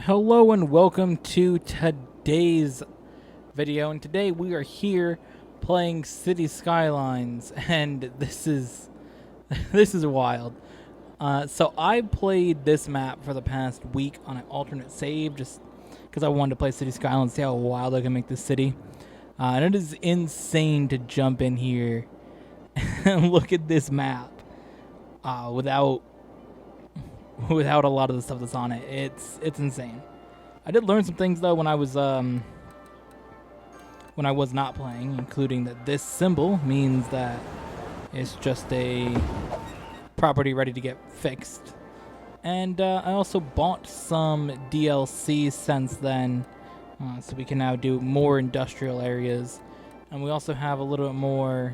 Hello and welcome to today's video, and today we are here playing City Skylines, and this is this is wild. So I played this map for the past week on an alternate save just because I wanted to play City Skylines, see how wild I can make this city. And it is insane to jump in here and look at this map without a lot of the stuff that's on it. It's insane. I did learn some things though when I was not playing, including that this symbol means that it's just a property ready to get fixed. And I also bought some DLC since then, so we can now do more industrial areas, and we also have a little bit more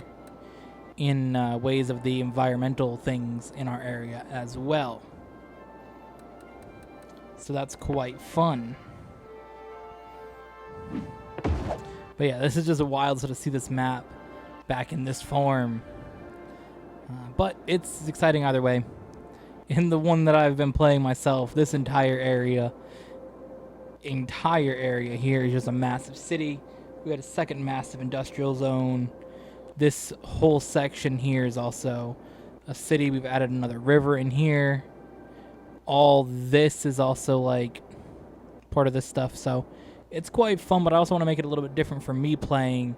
in ways of the environmental things in our area as well. So that's quite fun. But yeah, this is just a wild to see this map back in this form. But it's exciting either way. In the one that I've been playing myself, this entire area here is just a massive city. We had a second massive industrial zone. This whole section here is also a city. We've added another river in here. All this is also like part of this stuff, so it's quite fun, but I also want to make it a little bit different for me playing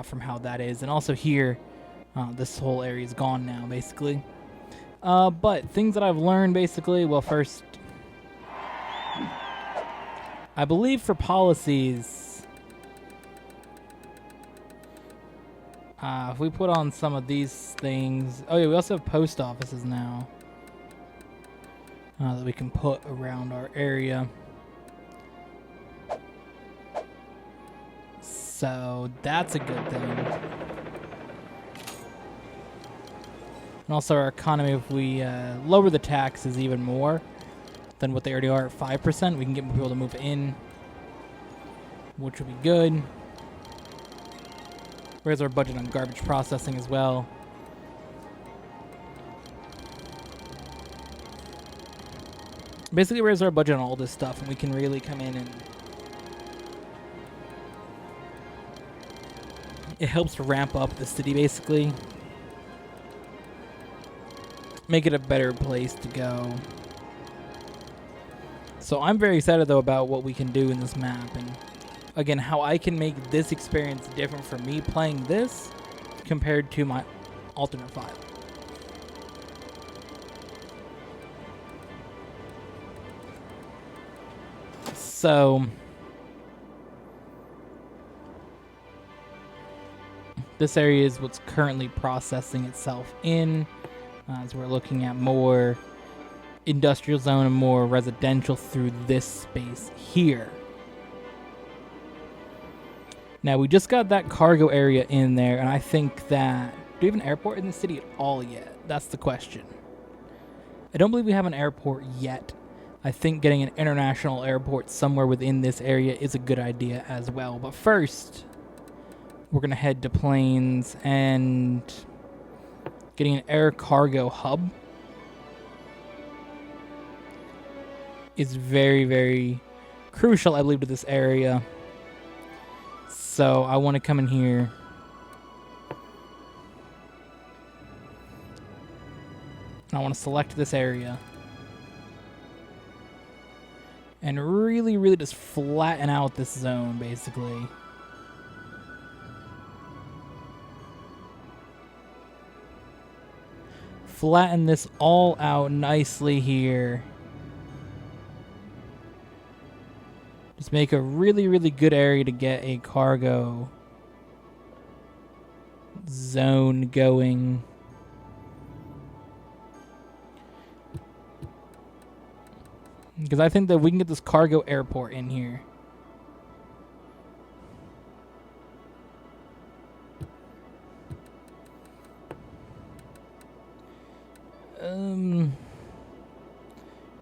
from how that is. And also here, this whole area is gone now basically, but things that I've learned basically, well, first I believe for policies, if we put on some of these things, oh yeah, we also have post offices now that we can put around our area. So that's a good thing. And also our economy, if we lower the taxes even more than what they already are at 5%, we can get more people to move in, which would be good. Where's our budget on garbage processing as well? Basically, raise our budget on all this stuff, and we can really come in and it helps ramp up the city, basically. Make it a better place to go. So I'm very excited, though, about what we can do in this map, and again, how I can make this experience different for me playing this compared to my alternate file. So this area is what's currently processing itself in, as we're looking at more industrial zone and more residential through this space here. Now we just got that cargo area in there, and I think that, do we have an airport in the city at all yet? That's the question. I don't believe we have an airport yet. I think getting an international airport somewhere within this area is a good idea as well. But first, we're going to head to planes and getting an air cargo hub is very, very crucial, I believe, to this area. So I want to come in here. I want to select this area and really, really just flatten out this zone, basically. Flatten this all out nicely here. Just make a really, really good area to get a cargo zone going. Because I think that we can get this cargo airport in here.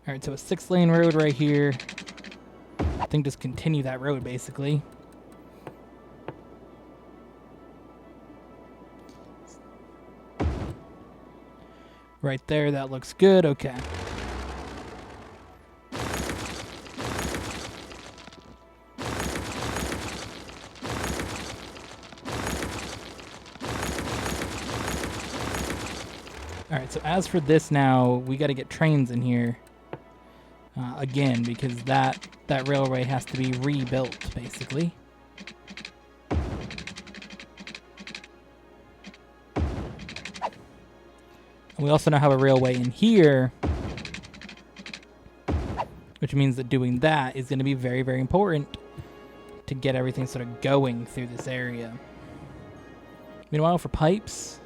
Alright, so a 6-lane road right here. I think just continue that road, basically. Right there, that looks good. Okay. Alright, so as for this now, we got to get trains in here. Again, because that railway has to be rebuilt, basically. And we also now have a railway in here, which means that doing that is going to be very, very important to get everything sort of going through this area. Meanwhile, for pipes,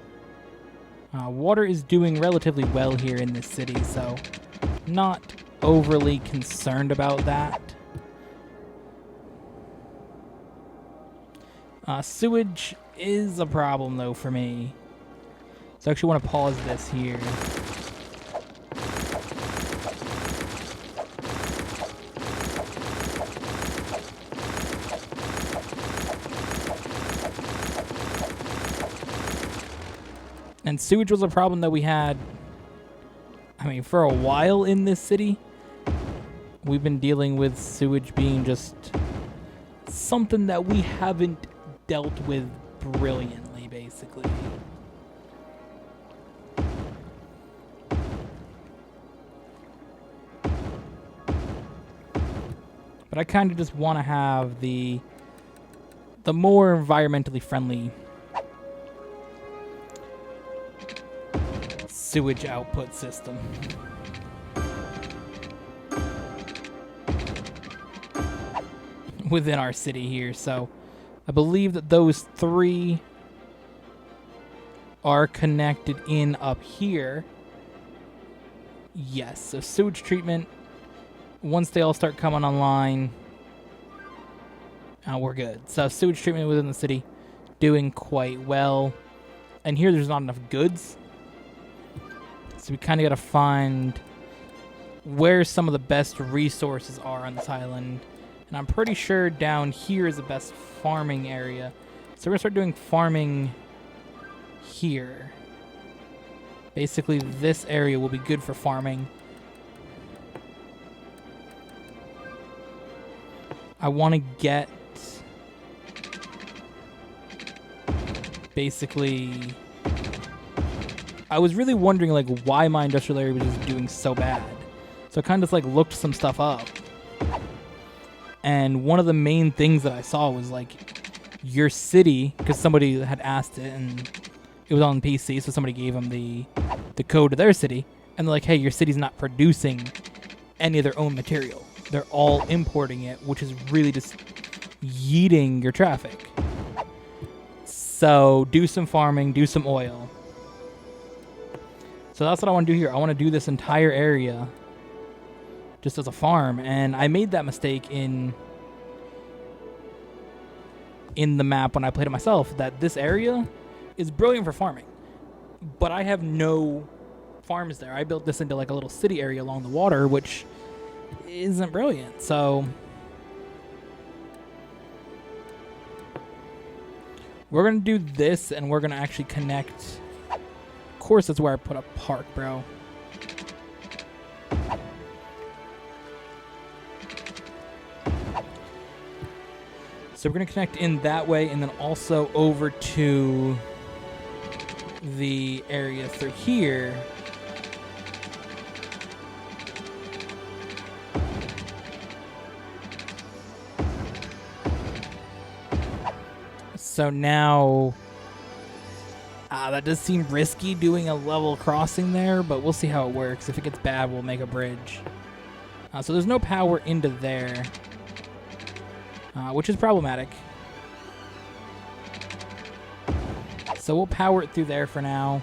water is doing relatively well here in this city, so not overly concerned about that. Sewage is a problem, though, for me. So I actually want to pause this here. And sewage was a problem that we had, I mean, for a while in this city. We've been dealing with sewage being just something that we haven't dealt with brilliantly, basically. But I kind of just want to have the more environmentally friendly sewage output system. Within our city here, so I believe that those three are connected in up here. Yes, so sewage treatment, once they all start coming online, we're good. So sewage treatment within the city doing quite well. And here there's not enough goods, so we kind of got to find where some of the best resources are on this island. And I'm pretty sure down here is the best farming area. So we're going to start doing farming here. Basically, this area will be good for farming. I want to get... basically... I was really wondering, like, why my industrial area was just doing so bad. So I kind of just, like, looked some stuff up. And one of the main things that I saw was, like, your city, because somebody had asked it, and it was on PC, so somebody gave them the code to their city, and they're like, hey, your city's not producing any of their own material. They're all importing it, which is really just yeeting your traffic. So do some farming, do some oil. So that's what I want to do here. I want to do this entire area just as a farm, and I made that mistake in the map when I played it myself, that this area is brilliant for farming, but I have no farms there. I built this into like a little city area along the water, which isn't brilliant. So we're gonna do this, and we're gonna actually connect. Of course, that's where I put a park, bro. So we're going to connect in that way, and then also over to the area through here. So now, that does seem risky doing a level crossing there, but we'll see how it works. If it gets bad, we'll make a bridge. So there's no power into there. Which is problematic. So we'll power it through there for now.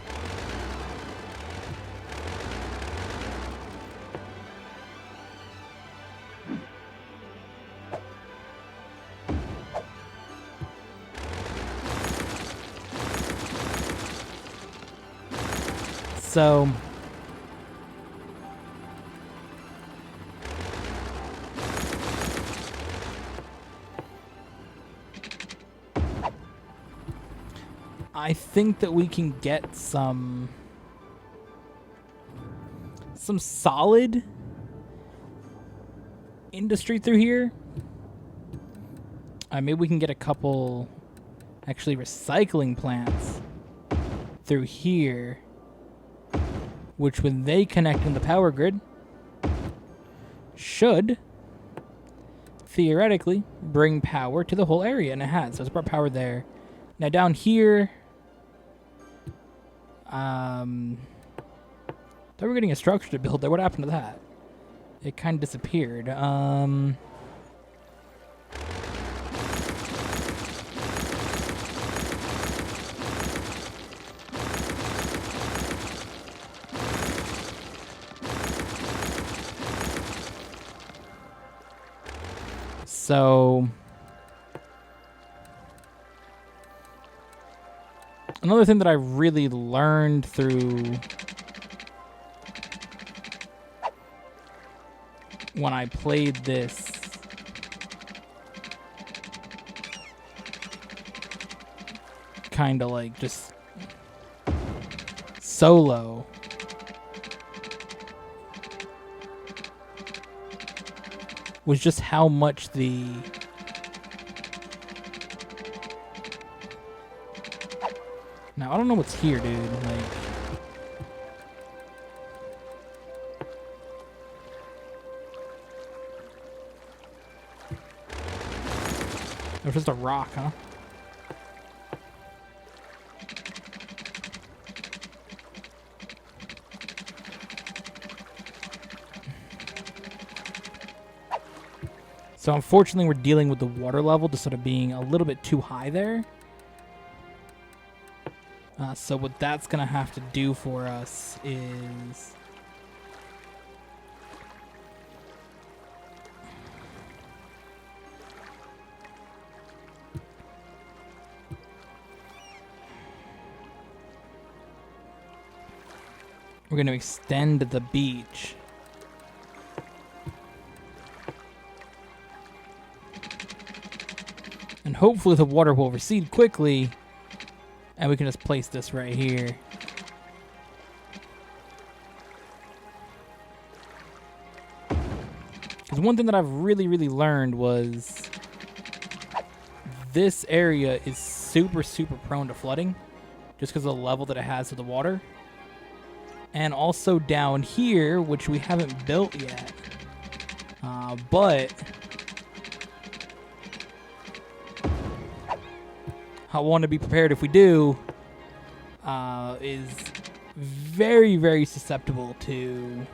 So I think that we can get some solid industry through here. Maybe we can get a couple actually recycling plants through here. which when they connect in the power grid should theoretically bring power to the whole area, and it has. So it's brought power there. Now down here, thought we were getting a structure to build there. What happened to that? It kind of disappeared. So another thing that I really learned through when I played this kind of like just solo was just how much now I don't know what's here, dude. Like, it was just a rock, huh? So unfortunately, we're dealing with the water level just sort of being a little bit too high there. So what that's going to have to do for us is we're going to extend the beach. And hopefully the water will recede quickly, and we can just place this right here. Because one thing that I've really learned was this area is super prone to flooding just because of the level that it has to the water. And also down here, which we haven't built yet, but I want to be prepared if we do, is very susceptible to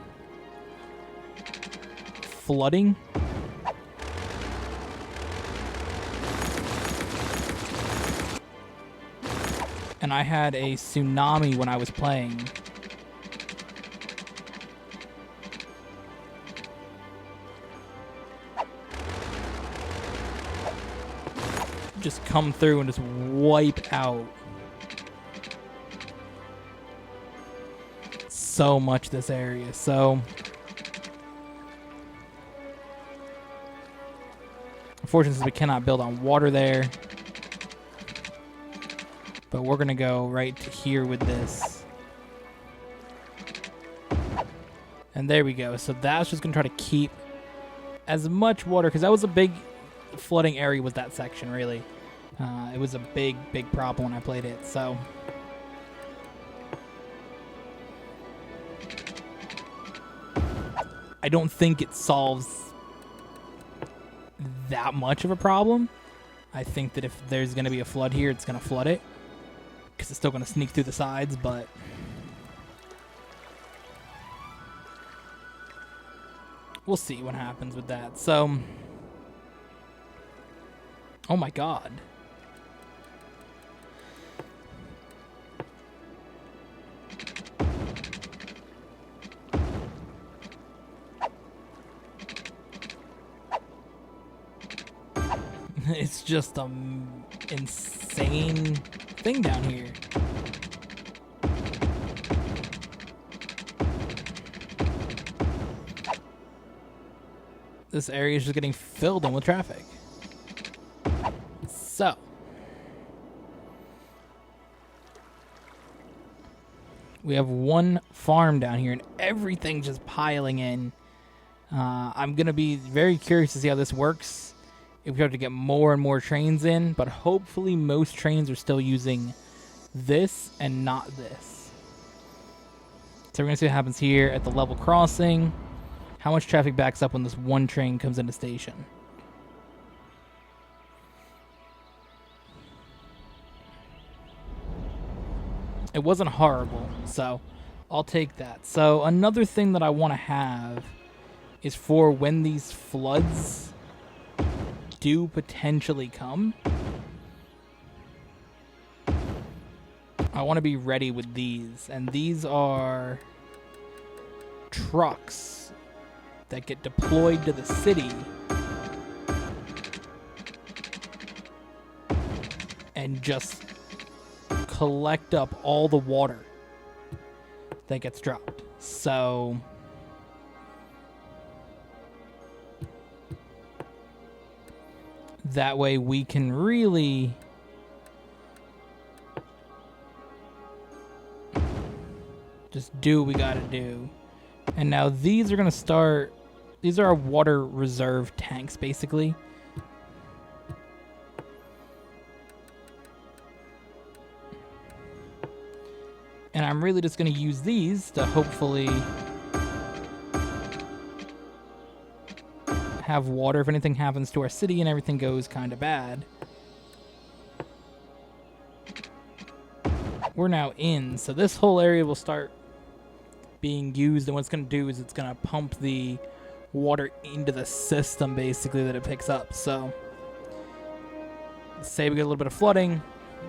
flooding. And I had a tsunami when I was playing. Just come through and just wipe out so much this area. So unfortunately, we cannot build on water there, but we're gonna go right to here with this, and there we go. So that's just gonna try to keep as much water, because that was a big flooding area, was that section really. It was a big problem when I played it. So I don't think it solves that much of a problem. I think that if there's going to be a flood here, it's going to flood it, because it's still going to sneak through the sides, but we'll see what happens with that. So, oh my god. It's just insane thing down here. This area is just getting filled in with traffic. So we have one farm down here and everything's just piling in. I'm going to be very curious to see how this works. If we have to get more and more trains in, but hopefully most trains are still using this and not this. So we're going to see what happens here at the level crossing. How much traffic backs up when this one train comes into station. It wasn't horrible, so I'll take that. So another thing that I want to have is for when these floods do potentially come, I want to be ready with these. And these are trucks that get deployed to the city and just collect up all the water that gets dropped. So that way we can really just do what we gotta do. And now these are gonna start, these are our water reserve tanks basically. And I'm really just going to use these to hopefully have water if anything happens to our city and everything goes kind of bad. We're now in, so this whole area will start being used, and what it's going to do is it's going to pump the water into the system basically that it picks up. So say we get a little bit of flooding,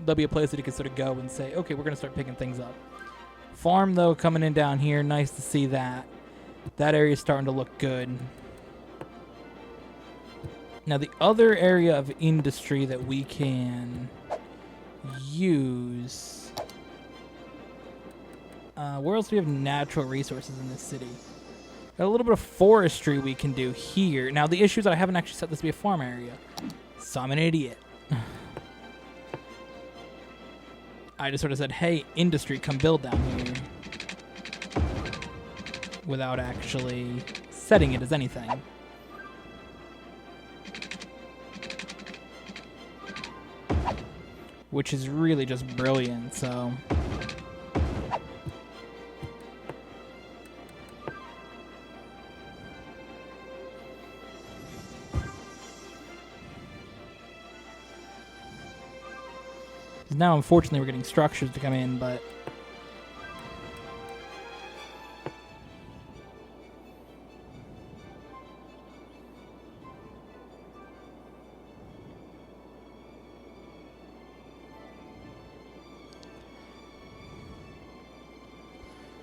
there'll be a place that you can sort of go and say, okay, we're going to start picking things up. Farm, though, coming in down here. Nice to see that. That area is starting to look good. Now, the other area of industry that we can use... where else do we have natural resources in this city? Got a little bit of forestry we can do here. Now, the issue is that I haven't actually set this to be a farm area. So I'm an idiot. I just sort of said, hey, industry, come build down here. Without actually setting it as anything. Which is really just brilliant, so... Now, unfortunately, we're getting structures to come in, but...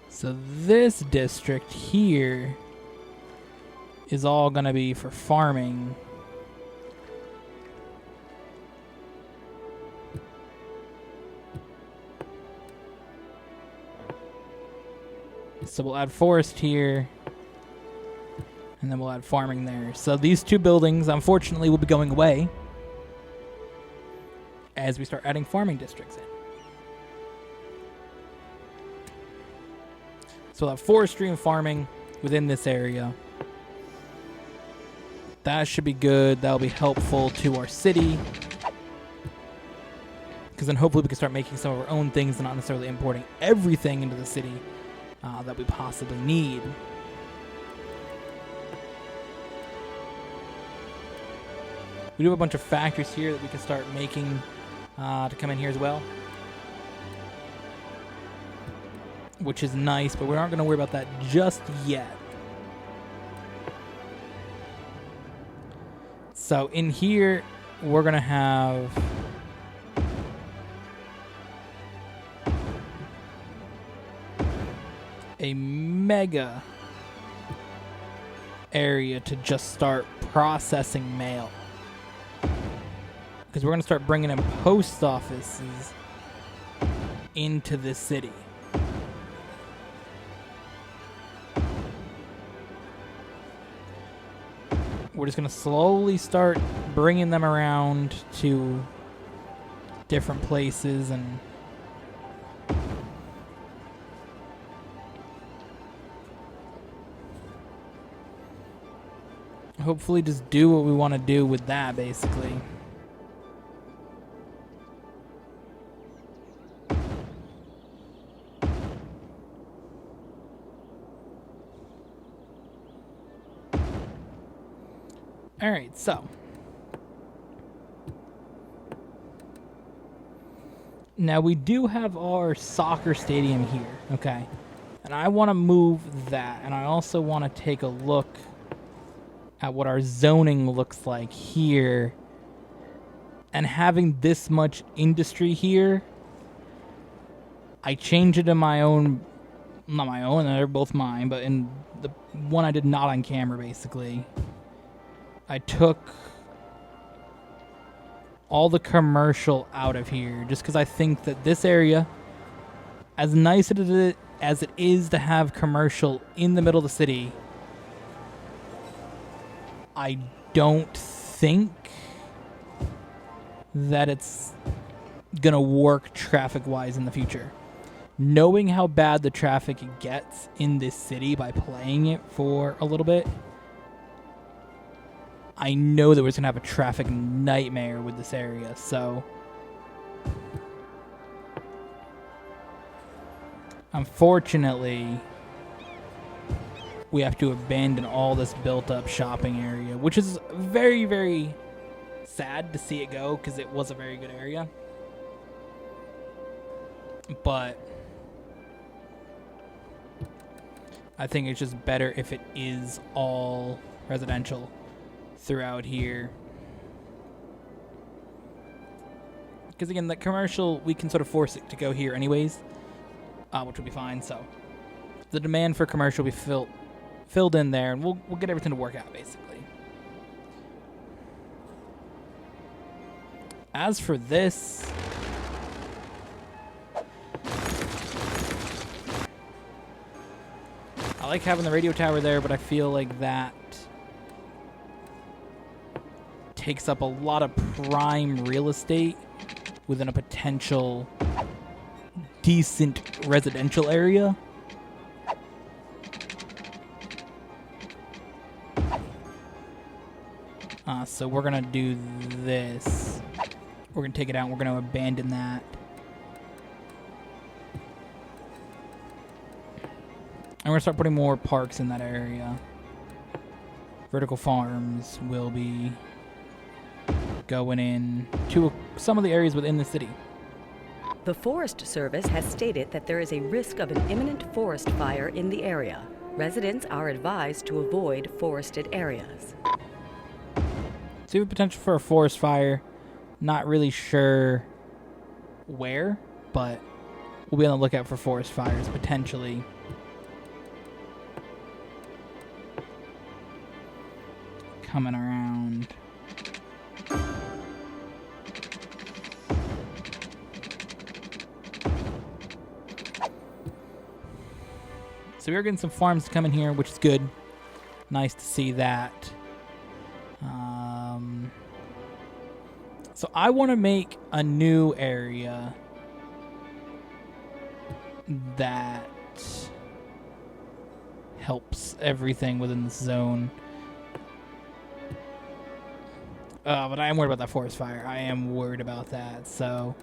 So this district here is all going to be for farming. So we'll add forest here, and then we'll add farming there. So these two buildings, unfortunately, will be going away as we start adding farming districts in. So we'll have forestry and farming within this area. That should be good. That'll be helpful to our city. Because then hopefully we can start making some of our own things and not necessarily importing everything into the city that we possibly need. We do have a bunch of factories here that we can start making to come in here as well. Which is nice, but we aren't going to worry about that just yet. So in here, we're going to have... a mega area to just start processing mail. Because we're going to start bringing in post offices into this city. We're just going to slowly start bringing them around to different places and hopefully just do what we want to do with that, basically. All right, so now we do have our soccer stadium here, okay? And I want to move that, and I also want to take a look at what our zoning looks like here. And having this much industry here, I changed it in my own, not my own, they're both mine, but in the one I did not on camera, basically. I took all the commercial out of here just because I think that this area, as nice as it is to have commercial in the middle of the city, I don't think that it's gonna work traffic-wise in the future. Knowing how bad the traffic gets in this city by playing it for a little bit, I know that we're gonna have a traffic nightmare with this area, so unfortunately we have to abandon all this built-up shopping area, which is very, very sad to see it go because it was a very good area. But I think it's just better if it is all residential throughout here. Because again, the commercial, we can sort of force it to go here anyways, which will be fine. So the demand for commercial will be filled in there, and we'll get everything to work out, basically. As for this, I like having the radio tower there, but I feel like that takes up a lot of prime real estate within a potential decent residential area. So we're going to do this. We're going to take it out and we're going to abandon that. And we're going to start putting more parks in that area. Vertical farms will be going in to some of the areas within the city. The Forest Service has stated that there is a risk of an imminent forest fire in the area. Residents are advised to avoid forested areas. So we have potential for a forest fire. Not really sure where, but we'll be on the lookout for forest fires potentially. Coming around. So we're getting some farms to come in here, which is good. Nice to see that. So I want to make a new area that helps everything within this zone. But I am worried about that forest fire. I am worried about that. So,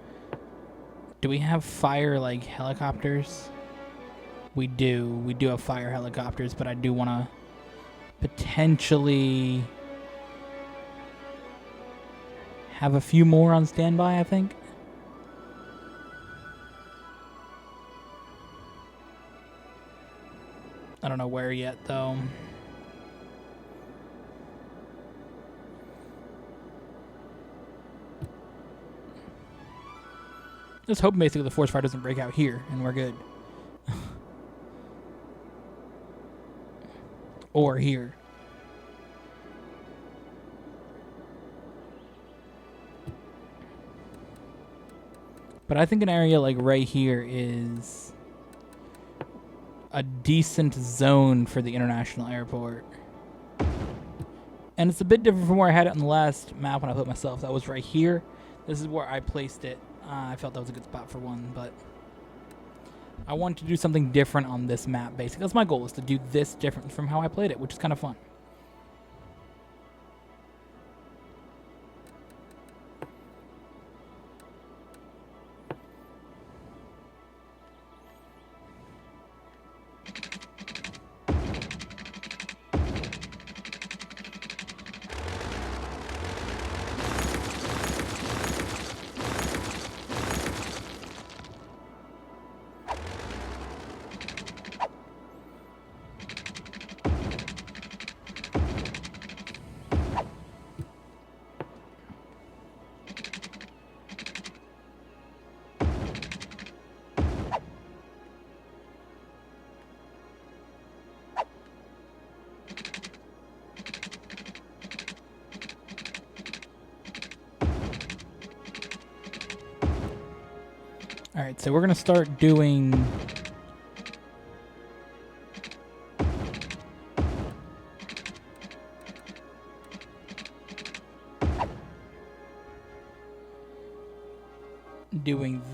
do we have fire, like, helicopters? We do. We do have fire helicopters, but I do want to potentially have a few more on standby, I think. I don't know where yet, though. Just hope basically the forest fire doesn't break out here, and we're good. Or here. But I think an area like right here is a decent zone for the international airport. And it's a bit different from where I had it on the last map when I put myself. That was right here. This is where I placed it. I felt that was a good spot for one, but I want to do something different on this map, basically. That's my goal, is to do this different from how I played it, which is kind of fun. Alright, so we're going to start doing...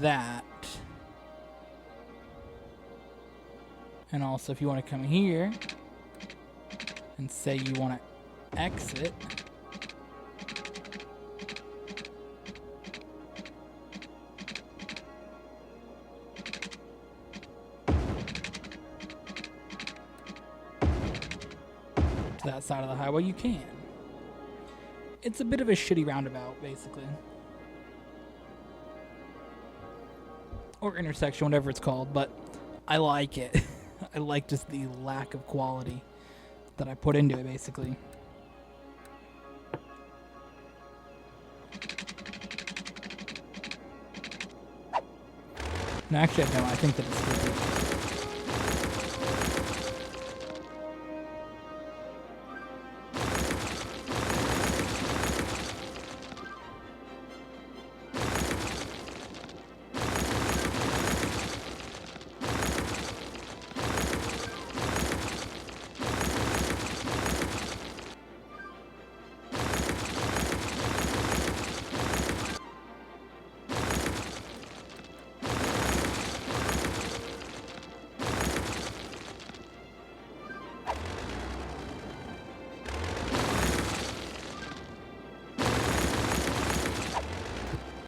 that. And also, if you want to come here and say you want to exit, to that side of the highway, you can. It's a bit of a shitty roundabout, basically. Or intersection, whatever it's called, but I like it. I like just the lack of quality that I put into it, basically. No, actually, no, I think that it's good.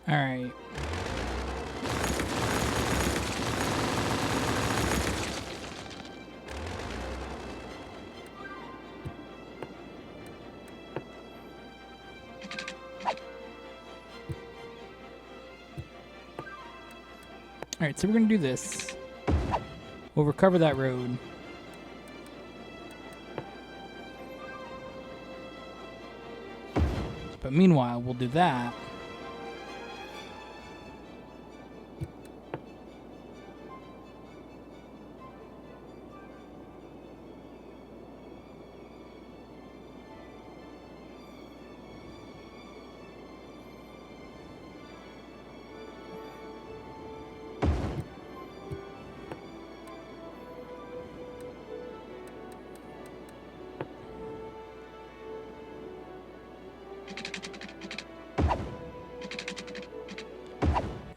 Alright. Alright, so we're going to do this. We'll recover that road. But meanwhile, we'll do that.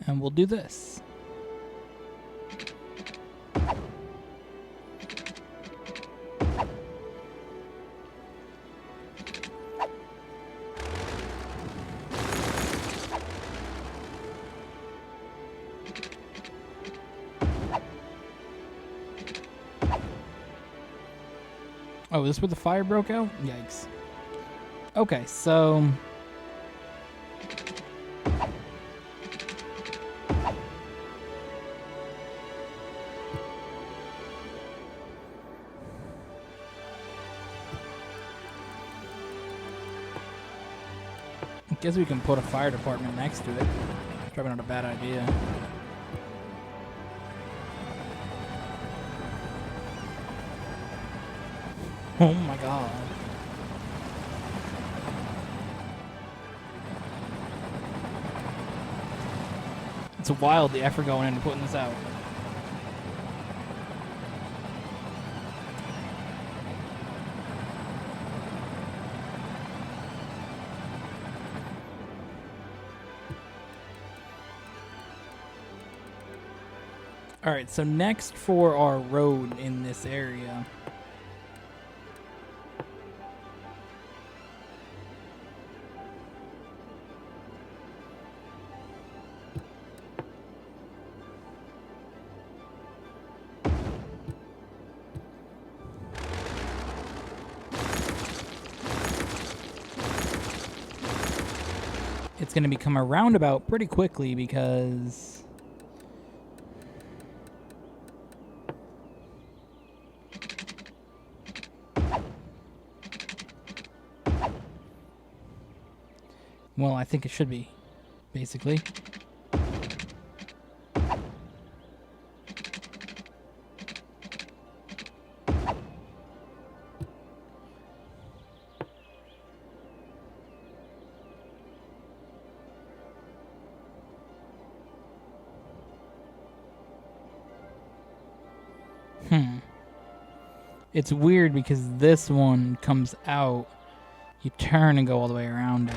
And we'll do this. Oh, is this where the fire broke out? Yikes. Okay, so... I guess we can put a fire department next to it. Probably not a bad idea. Oh my god. It's wild the effort going into putting this out. Alright, so next for our road in this area. It's going to become a roundabout pretty quickly because... well, I think it should be, basically. It's weird because this one comes out, you turn and go all the way around it.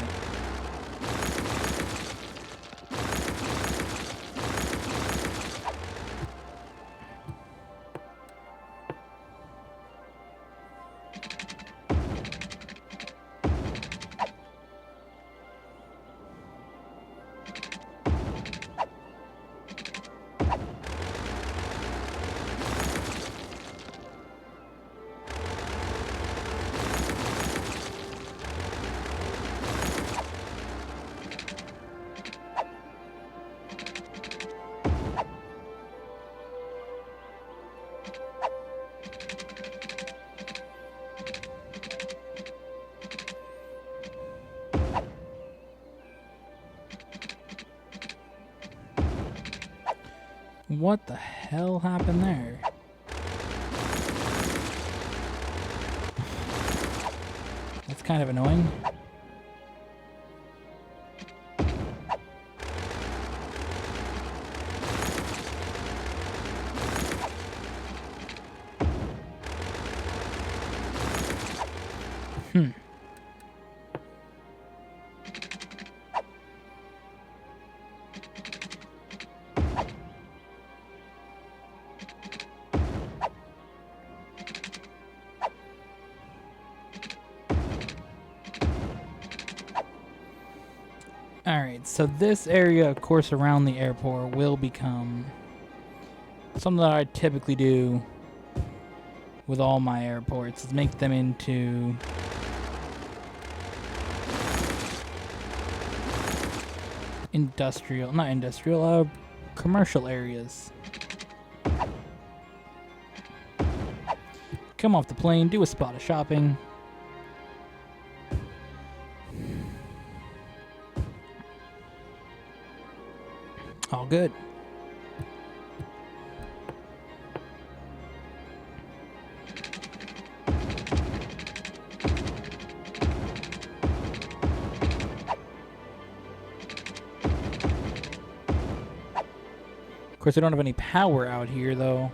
What the hell happened there? That's kind of annoying. Alright, so this area, of course, around the airport will become something that I typically do with all my airports, is make them into commercial areas. Come off the plane, do a spot of shopping. All good. Of course, I don't have any power out here, though,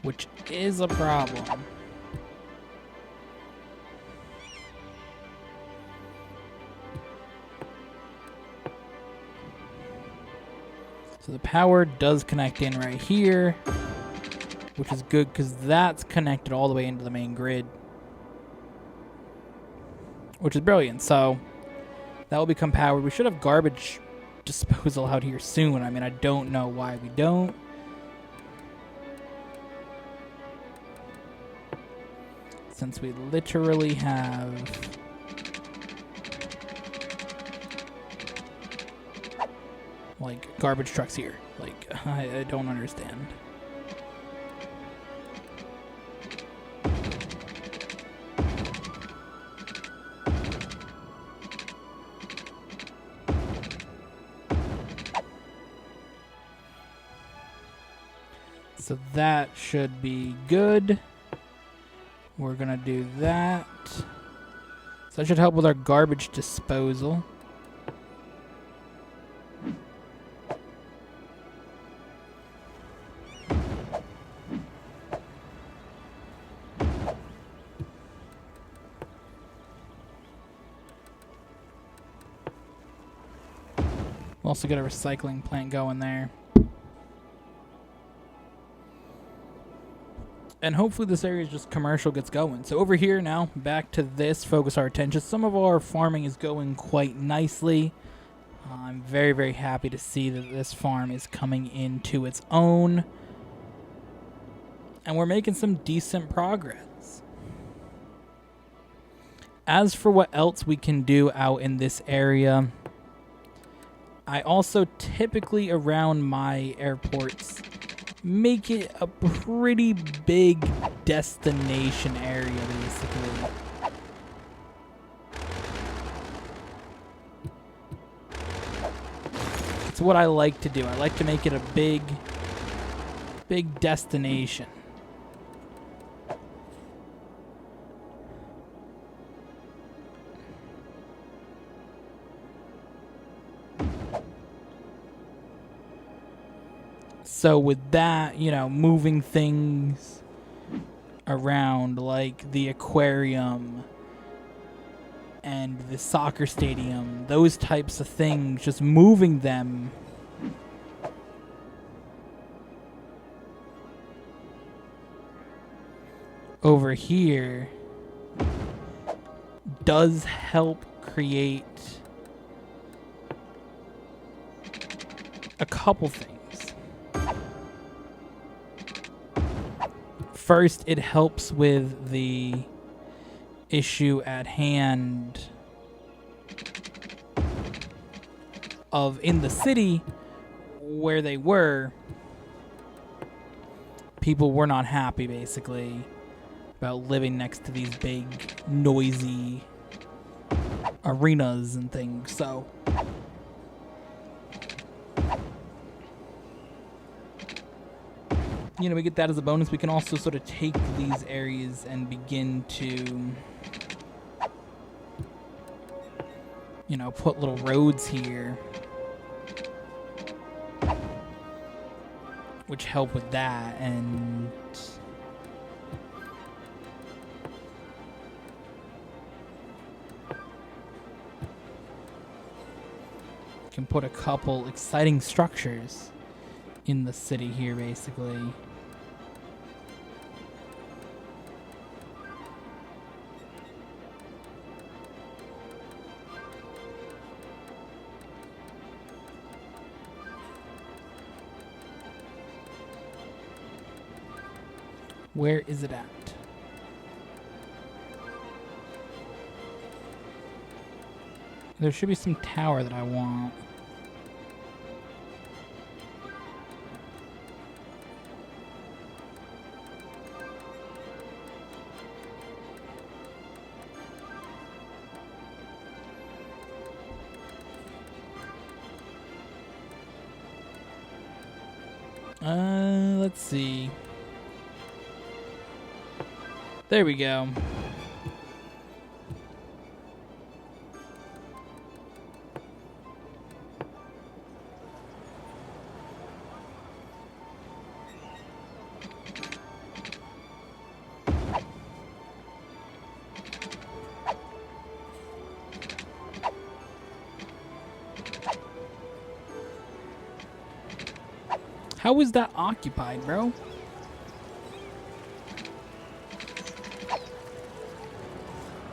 which is a problem. So the power does connect in right here, which is good because that's connected all the way into the main grid, which is brilliant. So that will become powered. We should have garbage disposal out here soon. I mean, I don't know why we don't. Since we literally have like garbage trucks here. Like, I don't understand. So that should be good. We're gonna do that. So that should help with our garbage disposal. We'll also get a recycling plant going there. And hopefully this area is just commercial gets going. So over here now, back to this, focus our attention. Some of our farming is going quite nicely. I'm very, very happy to see that this farm is coming into its own. And we're making some decent progress. As for what else we can do out in this area, I also typically around my airports make it a pretty big destination area, basically. It's what I like to do. I like to make it a big destination. So with that, you know, moving things around, like the aquarium and the soccer stadium, those types of things, just moving them over here does help create a couple things. First, it helps with the issue at hand of in the city where they were, people were not happy basically about living next to these big noisy arenas and things. So we get that as a bonus. We can also sort of take these areas and begin to put little roads here, which help with that. And can put a couple exciting structures in the city here, basically. Where is it at? There should be some tower that I want. Let's see. There we go. How is that occupied, bro?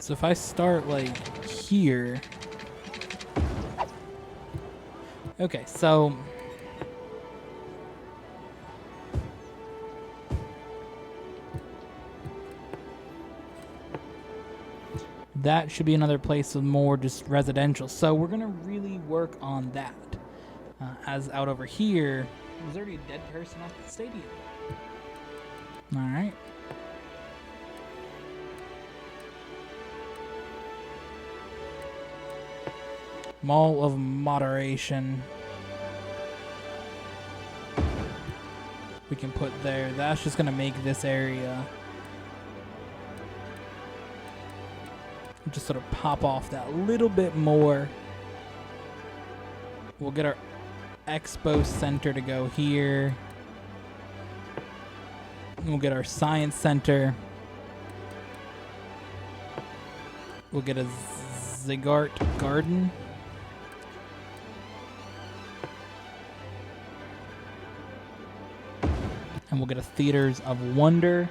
So if I start like here. Okay, so that should be another place with more just residential. So we're gonna really work on that. As out over here, there's already a dead person at the stadium. All right. Mall of Moderation. We can put there. That's just going to make this area just sort of pop off that little bit more. We'll get our Expo Center to go here. We'll get our Science Center. We'll get a Zigart Garden. And we'll get a Theaters of Wonder.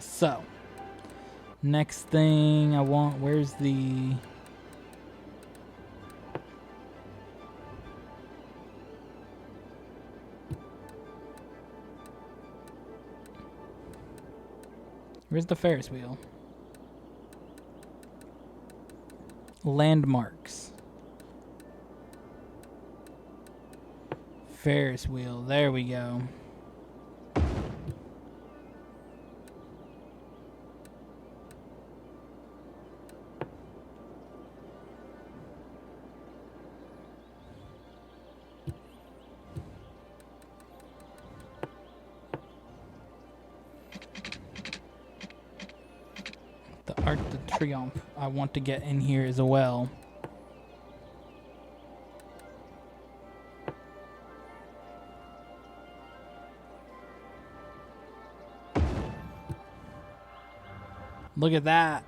So, next thing I want, where's the... Where's the Ferris wheel? Landmarks. Ferris wheel. There we go. tree I want to get in here as well. Look at that.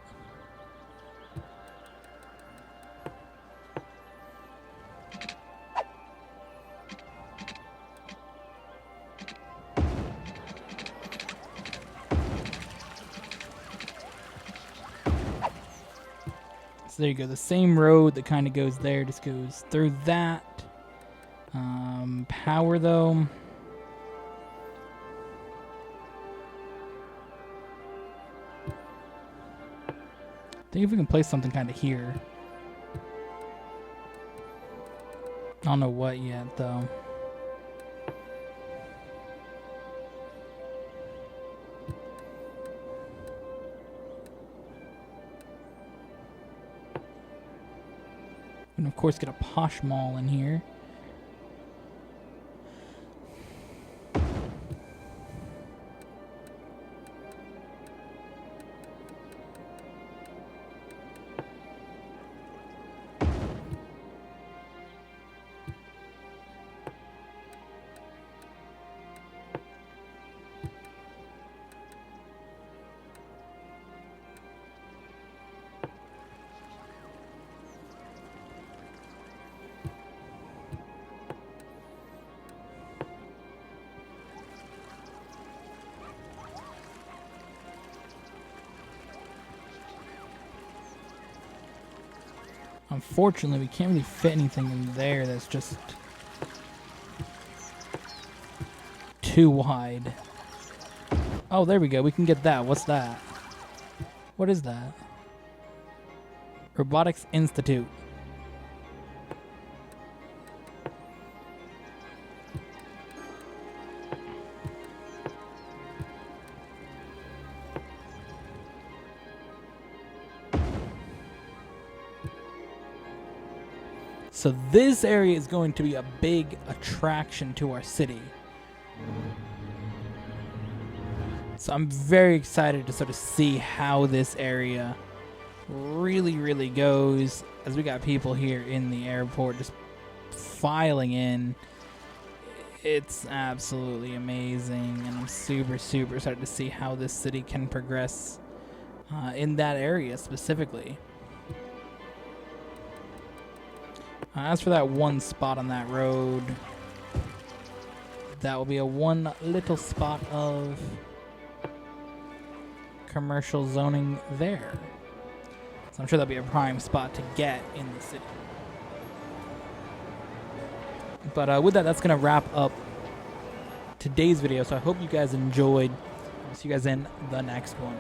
So there you go. The same road that kind of goes there just goes through that. Power though. I think if we can place something kind of here. I don't know what yet though. And of course get a posh mall in here. Unfortunately, we can't really fit anything in there that's just too wide. Oh, there we go. We can get that. What's that? What is that? Robotics Institute. So this area is going to be a big attraction to our city. So I'm very excited to sort of see how this area really goes, as we got people here in the airport just filing in. It's absolutely amazing, and I'm super excited to see how this city can progress in that area specifically. As for that one spot on that road, that will be a one little spot of commercial zoning there. So I'm sure that'll be a prime spot to get in the city. But with that, that's going to wrap up today's video. So I hope you guys enjoyed. I'll see you guys in the next one.